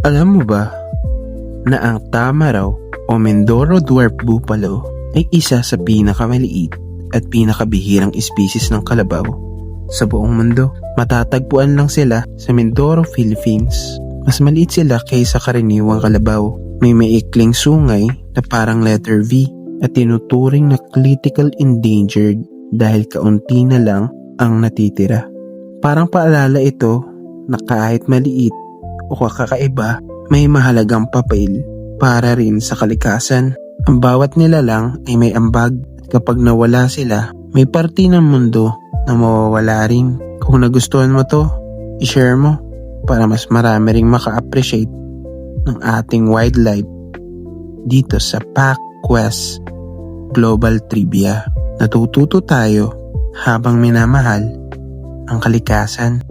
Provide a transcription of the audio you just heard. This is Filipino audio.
Alam mo ba na ang Tamaraw o Mindoro Dwarf Buffalo ay isa sa pinakamaliit at pinakabihirang species ng kalabaw sa buong mundo? Matatagpuan lang sila sa Mindoro, Philippines. Mas maliit sila kaysa karaniwang kalabaw. May maikling sungay na parang letter V at tinuturing na critical endangered dahil kaunti na lang ang natitira. Parang paalala ito na kahit maliit o kakaiba, may mahalagang papel para rin sa kalikasan. Ang bawat nilalang ay may ambag at kapag nawala sila, may parte ng mundo na mawawala rin. Kung nagustuhan mo to, i-share mo para mas marami ring maka-appreciate ng ating wildlife dito sa PacQuest Global Trivia. Natututo tayo habang minamahal ang kalikasan.